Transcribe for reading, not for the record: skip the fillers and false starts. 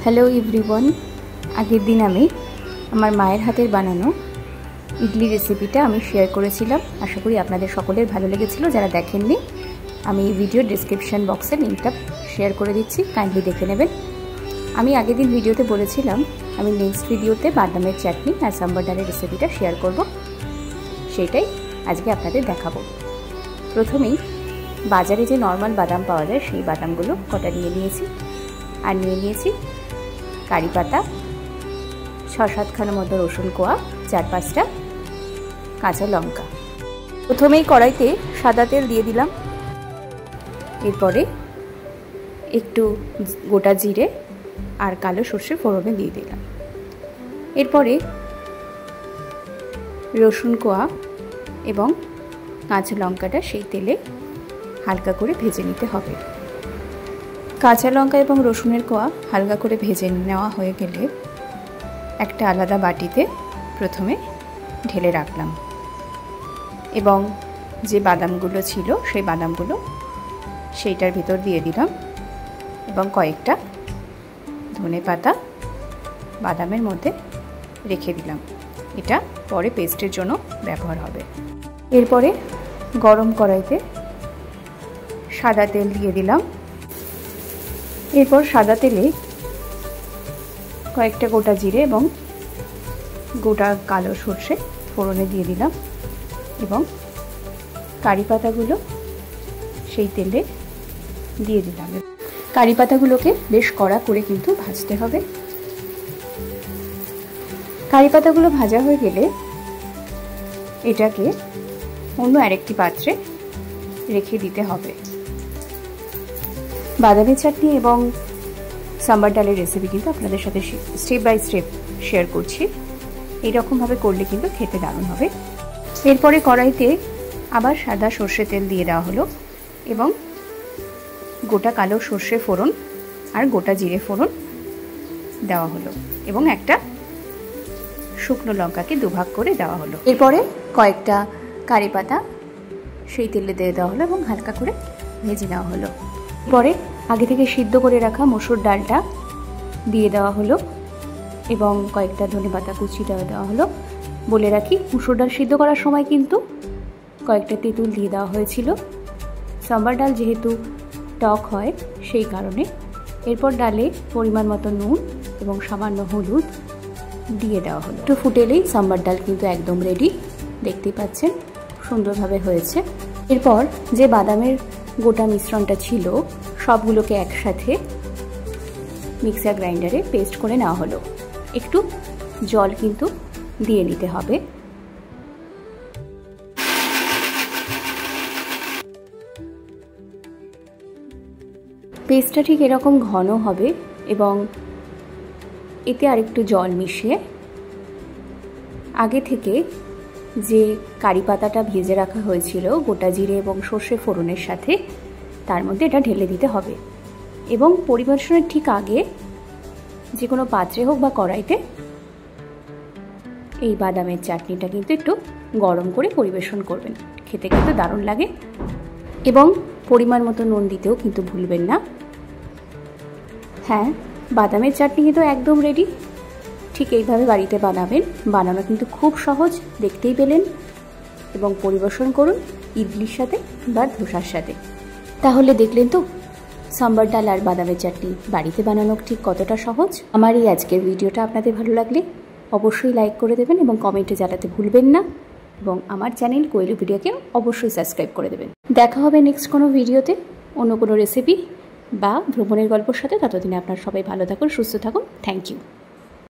Hello everyone, আগের দিন আমি আমার মায়ের হাতের বানানো ইডলি রেসিপিটা আমি শেয়ার করেছিলাম। আশা করি আপনাদের সকলের ভালো লেগেছিল। যারা দেখেননি, আমি ভিডিওর ডেসক্রিপশন বক্সে লিঙ্কটা শেয়ার করে দিচ্ছি, কাইন্ডলি দেখে নেবেন। আমি আগের দিন ভিডিওতে বলেছিলাম আমি নেক্সট ভিডিওতে বাদামের চাটনি আর সাম্বার ডালের রেসিপিটা শেয়ার করব, সেটাই আজকে আপনাদের দেখাবো। প্রথমেই বাজারে যে নর্মাল বাদাম পাওয়া যায় সেই বাদামগুলো কটা নিয়ে নিয়েছি, আর নিয়ে নিয়েছি কারি পাতা, 6-7খানা মতো রসুন কোয়া, 4-5টা কাঁচা লঙ্কা। প্রথমেই কড়াইতে সাদা তেল দিয়ে দিলাম, এরপরে একটু গোটা জিরে আর কালো সর্ষে ফোড়নে দিয়ে দিলাম। এরপরে রসুন কোয়া এবং কাঁচা লঙ্কাটা সেই তেলে হালকা করে ভেজে নিতে হবে। কাঁচা লঙ্কা এবং রসুনের কোয়া হালকা করে ভেজে নেওয়া হয়ে গেলে একটা আলাদা বাটিতে প্রথমে ঢেলে রাখলাম এবং যে বাদামগুলো ছিল সেই বাদামগুলো সেইটার ভিতর দিয়ে দিলাম এবং কয়েকটা ধনেপাতা বাদামের মধ্যে রেখে দিলাম। এটা পরে পেস্টের জন্য ব্যবহার হবে। এরপরে গরম কড়াইতে সাদা তেল দিয়ে দিলাম। এরপর সাদা তেলে কয়েকটা গোটা জিরে এবং গোটা কালো সর্ষে ফোড়নে দিয়ে দিলাম এবং কারি পাতাগুলো সেই তেলে দিয়ে দিলাম। কারি পাতাগুলোকে বেশ কড়া করে কিন্তু ভাজতে হবে। কারি পাতাগুলো ভাজা হয়ে গেলে এটাকে অন্য আরেকটি পাত্রে রেখে দিতে হবে। বাদামের চাটনি এবং সাম্বার ডালের রেসিপি কিন্তু আপনাদের সাথে স্টেপ বাই স্টেপ শেয়ার করছি। এইরকমভাবে করলে কিন্তু খেতে দারুণ হবে। এরপরে কড়াইতে আবার সাদা সর্ষে তেল দিয়ে দেওয়া হলো এবং গোটা কালো সর্ষে ফোড়ন আর গোটা জিরে ফোড়ন দেওয়া হলো এবং একটা শুকনো লঙ্কাকে দুভাগ করে দেওয়া হলো। এরপরে কয়েকটা কারি পাতা সেই তেলে দিয়ে দেওয়া হলো এবং হালকা করে ভেজে নেওয়া হলো। পরে আগে থেকে সিদ্ধ করে রাখা মসুর ডালটা দিয়ে দেওয়া হলো এবং কয়েকটা ধনেপাতা কুচি দেওয়া হলো। বলে রাখি, মসুর ডাল সিদ্ধ করার সময় কিন্তু কয়েকটা তেঁতুল দিয়ে দেওয়া হয়েছিল। সাম্বার ডাল যেহেতু টক হয় সেই কারণে। এরপর ডালে পরিমাণ মতো নুন এবং সামান্য হলুদ দিয়ে দেওয়া হলো। একটু ফুটেলেই সাম্বার ডাল কিন্তু একদম রেডি। দেখতেই পাচ্ছেন সুন্দরভাবে হয়েছে। এরপর যে বাদামের গোটা মিশ্রণটা ছিল সবগুলোকে একসাথে মিক্সার গ্রাইন্ডারে পেস্ট করে নেওয়া হলো। একটু জল কিন্তু দিয়ে নিতে হবে। পেস্টটা ঠিক এরকম ঘন হবে এবং এতে আরেকটু জল মিশিয়ে আগে থেকে যে কারি পাতাটা ভেজে রাখা হয়েছিল গোটা জিরে এবং সর্ষে ফোড়নের সাথে, তার মধ্যে এটা ঢেলে দিতে হবে এবং পরিবেশনের ঠিক আগে যে কোনো পাত্রে হোক বা কড়াইতে এই বাদামের চাটনিটা কিন্তু একটু গরম করে পরিবেশন করবেন। খেতে কিন্তু দারুণ লাগে এবং পরিমাণ মতো নুন দিতেও কিন্তু ভুলবেন না। হ্যাঁ, বাদামের চাটনি কিন্তু একদম রেডি। ঠিক এইভাবে বাড়িতে বানাবেন। বানানো কিন্তু খুব সহজ, দেখতেই পেলেন, এবং পরিবেশন করুন ইডলির সাথে বা ধোসার সাথে। তাহলে দেখলেন তো সাম্বার ডাল আর বাদামের চাটনি বাড়িতে বানানো ঠিক কতটা সহজ। আমার এই আজকের ভিডিওটা আপনাদের ভালো লাগলে অবশ্যই লাইক করে দেবেন এবং কমেন্টে জানাতে ভুলবেন না, এবং আমার চ্যানেল কোয়েলু ভিডিওকে অবশ্যই সাবস্ক্রাইব করে দেবেন। দেখা হবে নেক্সট কোনো ভিডিওতে অন্য কোনো রেসিপি বা ভ্রমণের গল্পের সাথে। ততদিনে আপনারা সবাই ভালো থাকুন, সুস্থ থাকুন। Thank you.